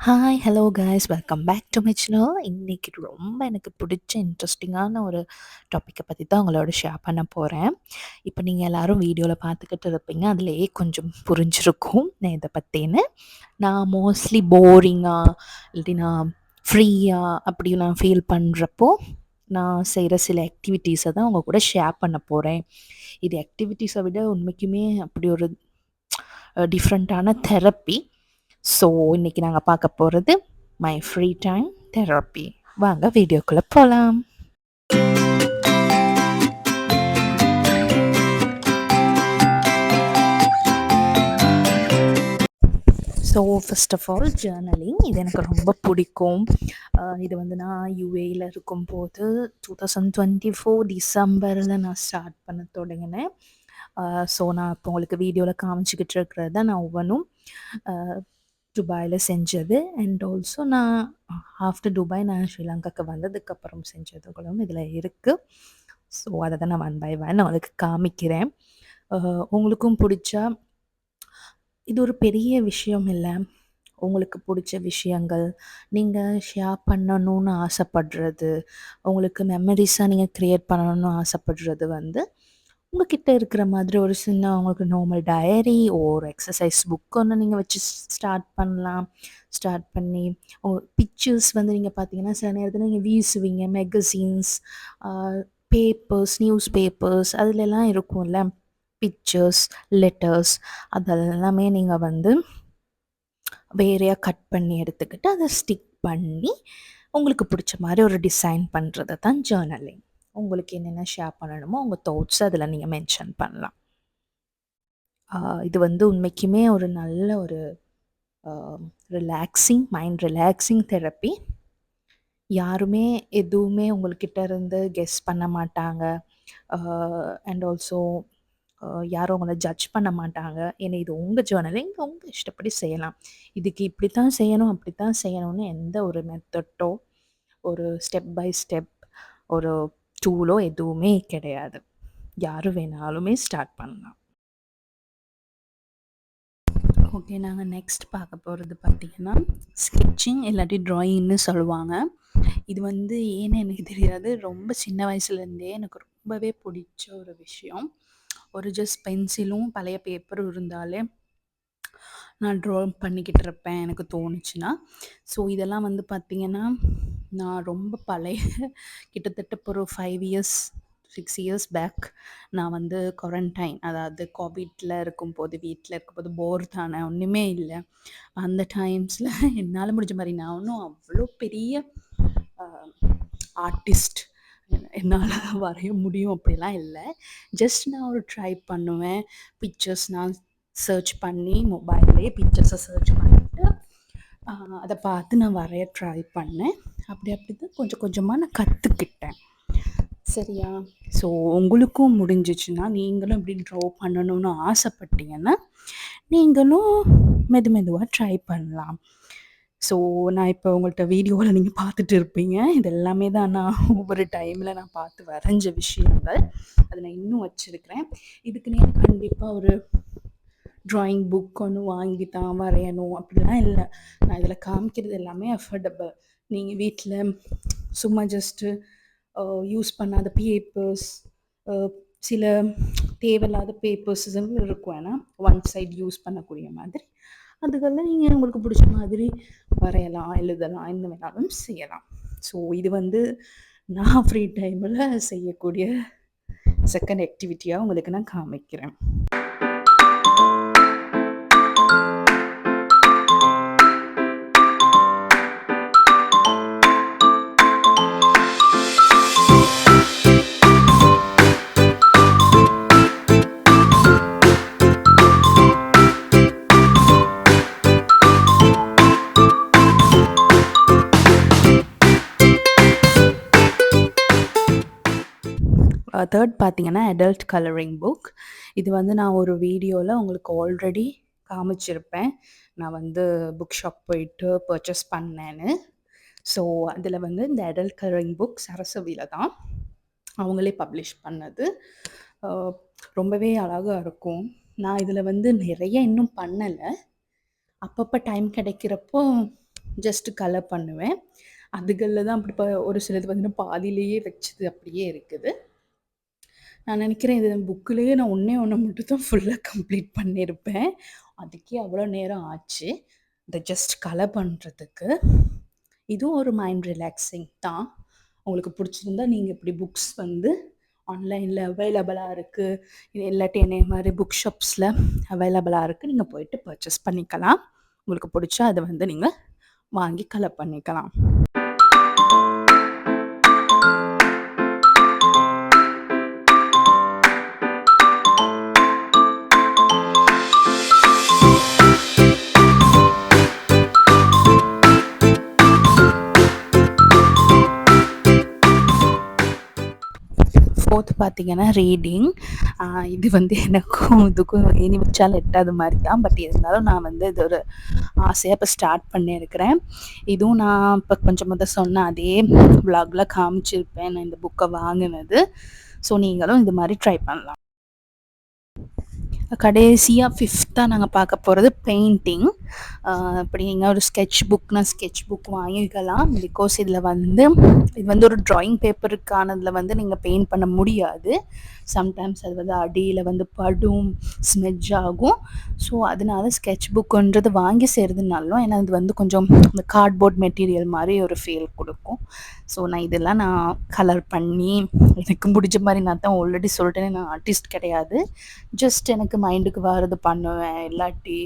Hi, hello guys welcome back to my channel. இன்னைக்கு ரொம்ப எனக்கு பிடிச்ச இன்ட்ரெஸ்டிங்கான ஒரு டாப்பிக்கை பற்றி தான் உங்களோட ஷேர் பண்ண போகிறேன். இப்போ நீங்கள் எல்லாரும் வீடியோவில் பார்த்துக்கிட்டு இருப்பீங்க, அதிலேயே கொஞ்சம் புரிஞ்சிருக்கும் நான் இதை பற்றின்னு. நான் மோஸ்ட்லி போரிங்காக இல்லாட்டி நான் ஃப்ரீயாக அப்படி நான் ஃபீல் பண்ணுறப்போ நான் செய்கிற சில ஆக்டிவிட்டீஸை தான் உங்கள் கூட ஷேர் பண்ண போகிறேன். இது ஆக்டிவிட்டீஸை விட உண்மைக்குமே அப்படி ஒரு டிஃப்ரெண்ட்டான தெரப்பி. ஸோ இன்னைக்கு நாங்கள் பார்க்க போகிறது மை ஃப்ரீ டைம் தெரப்பி. வாங்க வீடியோக்குள்ளே போகலாம். So first of all journaling இது எனக்கு ரொம்ப பிடிக்கும். இது வந்து நான் யுஏயில் இருக்கும்போது 2024 டிசம்பரில் நான் ஸ்டார்ட் பண்ண தொடங்கினேன். ஸோ நான் இப்போ உங்களுக்கு வீடியோவில் காமிச்சிக்கிட்டு இருக்கிறது தான் நான் ஒவ்வொன்றும் துபாயில் செஞ்சது. அண்ட் ஆல்சோ நான் ஆஃப்டர் துபாய் நான் ஸ்ரீலங்காவுக்கு வந்ததுக்கப்புறம் செஞ்சதுகளும் இதில் இருக்குது. ஸோ அதை தான் நான் 1 by 1 உங்களுக்கு காமிக்கிறேன். உங்களுக்கும் பிடிச்சா இது ஒரு பெரிய விஷயம் இல்லை. உங்களுக்கு பிடிச்ச விஷயங்கள் நீங்கள் ஷேர் பண்ணணும்னு ஆசைப்படுறது, உங்களுக்கு மெமரிஸாக நீங்கள் க்ரியேட் பண்ணணும்னு ஆசைப்படுறது வந்து உங்ககிட்ட இருக்கிற மாதிரி ஒரு சின்ன உங்களுக்கு நார்மல் டயரி ஒரு எக்ஸசைஸ் புக் ஒன்று நீங்கள் வச்சு ஸ்டார்ட் பண்ணலாம். ஸ்டார்ட் பண்ணி பிக்சர்ஸ் வந்து நீங்கள் பார்த்தீங்கன்னா சில நேரத்தில் நீங்கள் வீசுவீங்க மேகசின்ஸ், பேப்பர்ஸ், நியூஸ் பேப்பர்ஸ் அதுலெல்லாம் இருக்கும்ல பிக்சர்ஸ், லெட்டர்ஸ் அதெல்லாமே நீங்கள் வந்து வேறையாக கட் பண்ணி எடுத்துக்கிட்டு அதை ஸ்டிக் பண்ணி உங்களுக்கு பிடிச்ச மாதிரி ஒரு டிசைன் பண்ணுறது தான் ஜேர்னலிங். உங்களுக்கு என்னென்ன ஷேர் பண்ணணுமோ உங்கள் தாட்ஸ் அதில் நீங்கள் மென்ஷன் பண்ணலாம். இது வந்து உண்மைக்குமே ஒரு நல்ல ஒரு மைண்ட் ரிலாக்ஸிங் தெரப்பி. யாருமே எதுவுமே உங்கள்கிட்ட இருந்து கெஸ் பண்ண மாட்டாங்க. அண்ட் ஆல்சோ யாரும் உங்களை ஜட்ஜ் பண்ண மாட்டாங்க. ஏன்னா இது உங்கள் ஜேர்னலிங், உங்கள் இஷ்டப்படி செய்யலாம். இதுக்கு இப்படி தான் செய்யணும் அப்படி தான் செய்யணும்னு எந்த ஒரு மெத்தட்டோ ஒரு ஸ்டெப் பை ஸ்டெப் ஒரு டூலோ எதுவுமே கிடையாது. யார் வேணாலுமே ஸ்டார்ட் பண்ணலாம். ஓகே, நாங்கள் நெக்ஸ்ட் பார்க்க போகிறது பார்த்திங்கன்னா ஸ்கெட்சிங் இல்லாட்டி ட்ராயிங்னு சொல்லுவாங்க. இது வந்து ஏன்னு எனக்கு தெரியாது, ரொம்ப சின்ன வயசுலேருந்தே எனக்கு ரொம்பவே பிடிச்ச ஒரு விஷயம். ஒரு ஜஸ்ட் பென்சிலும் பழைய பேப்பரும் இருந்தாலே நான் ட்ரா பண்ணிக்கிட்டு இருப்பேன் எனக்கு தோணுச்சுன்னா. ஸோ இதெல்லாம் வந்து பார்த்திங்கன்னா நான் ரொம்ப பழைய கிட்டத்தட்ட இப்போ ஒரு 5 இயர்ஸ் 6 இயர்ஸ் பேக் நான் வந்து குவாரண்டைன், அதாவது கோவிட்ல இருக்கும்போது வீட்டில் இருக்கும்போது போர் தானே ஒன்றுமே இல்லை. அந்த டைம்ஸில் என்னால் முடிஞ்ச மாதிரி நான் ஒன்றும் அவ்வளோ பெரிய ஆர்டிஸ்ட் என்னால் வரைய முடியும் அப்படிலாம் இல்லை. ஜஸ்ட் நான் ஒரு ட்ரை பண்ணுவேன். பிக்சர்ஸ் நான் சர்ச் பண்ணி மொபைல்லே பிக்சர்ஸை சர்ச் பண்ணிவிட்டு அதை பார்த்து நான் வரைய ட்ரை பண்ணேன். அப்படி தான் கொஞ்சம் கொஞ்சமாக நான் கற்றுக்கிட்டேன். சரியா? ஸோ உங்களுக்கும் முடிஞ்சிச்சுன்னா நீங்களும் இப்படி ட்ரா பண்ணணும்னு ஆசைப்பட்டீங்கன்னா நீங்களும் மெதுவாக ட்ரை பண்ணலாம். ஸோ நான் இப்போ உங்கள்கிட்ட வீடியோவில் நீங்கள் பார்த்துட்டு இருப்பீங்க. இது எல்லாமே தான் நான் ஒவ்வொரு டைமில் நான் பார்த்து வரைஞ்ச விஷயங்கள். அதை நான் இன்னும் வச்சுருக்கிறேன். இதுக்கு நீங்கள் கண்டிப்பாக ஒரு ட்ராயிங் புக் ஒன்று வாங்கி தான் வரையணும் அப்படிலாம் இல்லை. நான் இதில் காமிக்கிறது எல்லாமே அஃபோர்டபுள். நீங்கள் வீட்டில் சும்மா ஜஸ்ட்டு யூஸ் பண்ணாத பேப்பர்ஸ், சில தேவையில்லாத பேப்பர்ஸ் இருக்கும். ஏன்னா ஒன் சைட் யூஸ் பண்ணக்கூடிய மாதிரி அதுக்கெல்லாம் நீங்கள் உங்களுக்கு பிடிச்ச மாதிரி வரையலாம், எழுதலாம், என்ன வேணாலும் செய்யலாம். ஸோ இது வந்து நான் ஃப்ரீ டைமில் செய்யக்கூடிய செகண்ட் ஆக்டிவிட்டியாக உங்களுக்கு நான் காமிக்கிறேன். தேர்ட் பார்த்திங்கன்னா அடல்ட் கலரிங் புக். இது வந்து நான் ஒரு வீடியோவில் உங்களுக்கு ஆல்ரெடி காமிச்சிருப்பேன். நான் வந்து புக் ஷாப் போயிட்டு பர்ச்சேஸ் பண்ணேன்னு. ஸோ அதில் வந்து இந்த அடல்ட் கலரிங் புக் சரஸ்வதியில் தான் அவங்களே பப்ளிஷ் பண்ணது. ரொம்பவே அழகாக இருக்கும். நான் இதில் வந்து நிறைய இன்னும் பண்ணலை. அப்பப்போ டைம் கிடைக்கிறப்போ ஜஸ்ட்டு கலர் பண்ணுவேன். அதுகள்ல தான் அப்படி ஒரு சிலது பார்த்தீங்கன்னா, பாதியிலேயே வச்சது அப்படியே இருக்குது. நான் நினைக்கிறேன் இது புக்லேயே நான் ஒண்ணே ஒண்ண மட்டும் தான் ஃபுல்லா கம்ப்ளீட் பண்ணியிருப்பேன். அதுக்கே அவ்வளோ நேரம் ஆச்சு. இத ஜஸ்ட் கலர் பண்றதுக்கு. இதுவும் ஒரு மைண்ட் ரிலாக்ஸிங் தான். உங்களுக்கு பிடிச்சிருந்தா நீங்க இப்படி புக்ஸ் வந்து ஆன்லைன்ல அவைலபிளா இருக்கு. இது இல்லாட்டி என்னைய மாரி புக் ஷாப்ஸ்ல அவைலபிளா இருக்கு. நீங்க போயிட்டு பர்ச்சேஸ் பண்ணிக்கலாம். உங்களுக்கு பிடிச்சா அத வந்து நீங்க வாங்கி கலர் பண்ணிக்கலாம். ஃபோர்த் பார்த்தீங்கன்னா ரீடிங். இது வந்து எனக்கும் இதுக்கும் இனி வச்சாலும் எட்டாவது மாரி தான். பட் இருந்தாலும் நான் வந்து இது ஒரு ஆசையா இப்போ ஸ்டார்ட் பண்ணியிருக்கிறேன். இதுவும் நான் இப்போ கொஞ்சம் சொன்ன அதே விளாக்ல காமிச்சிருப்பேன் நான் இந்த புக்கை வாங்கினது. ஸோ நீங்களும் இது மாதிரி ட்ரை பண்ணலாம். கடைசியா 5த்தா நாங்க பார்க்க போறது பெயிண்டிங். இப்படி நீங்க ஒரு ஸ்கெட்ச் புக்னா ஸ்கெட்ச் புக் வாங்கிக்கலாம். பிகாஸ் இது வந்து ஒரு ட்ராயிங் பேப்பருக்கானதுல வந்து நீங்க பெயிண்ட் பண்ண முடியாது. சம்டைம்ஸ் அது வந்து அடியில வந்து படும், ஸ்மெட்ஜ் ஆகும். ஸோ அதனால ஸ்கெட்ச் புக்குன்றது வாங்கி செய்கிறதுனாலும் ஏன்னா இது வந்து கொஞ்சம் இந்த கார்ட்போர்ட் மெட்டீரியல் மாதிரி ஒரு ஃபீல் கொடுக்கும். ஸோ நான் கலர் பண்ணி எனக்கு பிடிச்ச மாதிரி நான் தான் ஆல்ரெடி சொல்லிட்டேனே நான் ஆர்டிஸ்ட் கிடையாது. ஜஸ்ட் எனக்கு மைண்டுக்கு வர்றது பண்ணுவேன். இல்லாட்டி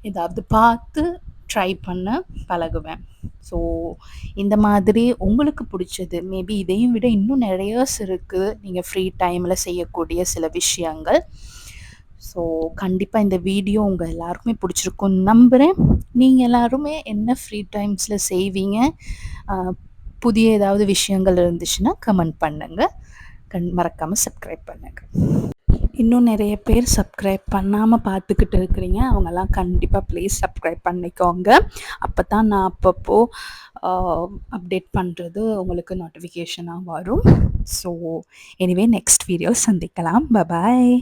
ஏதாவது பார்த்து ட்ரை பண்ண பழகுவேன். ஸோ இந்த மாதிரி உங்களுக்கு பிடிச்சது மேபி இதையும் விட இன்னும் நிறையாஸ் இருக்குது நீங்கள் ஃப்ரீ டைமில் செய்யக்கூடிய சில விஷயங்கள். ஸோ கண்டிப்பாக இந்த வீடியோ உங்கள் எல்லாருக்குமே பிடிச்சிருக்குன்னு நம்புகிறேன். நீங்கள் எல்லாருமே என்ன ஃப்ரீ டைம்ஸில் செய்வீங்க? புதிய ஏதாவது விஷயங்கள் இருந்துச்சுன்னா கமெண்ட் பண்ணுங்கள். மறக்காமல் சப்ஸ்கிரைப் பண்ணுங்கள். இன்னும் நிறைய பேர் சப்ஸ்கிரைப் பண்ணாமல் பார்த்துக்கிட்டு இருக்கிறீங்க. அவங்கெல்லாம் கண்டிப்பாக ப்ளீஸ் சப்ஸ்கிரைப் பண்ணிக்கோங்க. அப்போ தான் நான் அப்பப்போ அப்டேட் பண்ணுறது உங்களுக்கு நோட்டிஃபிகேஷனாக வரும். ஸோ எனிவே நெக்ஸ்ட் வீடியோ சந்திக்கலாம். பாய்.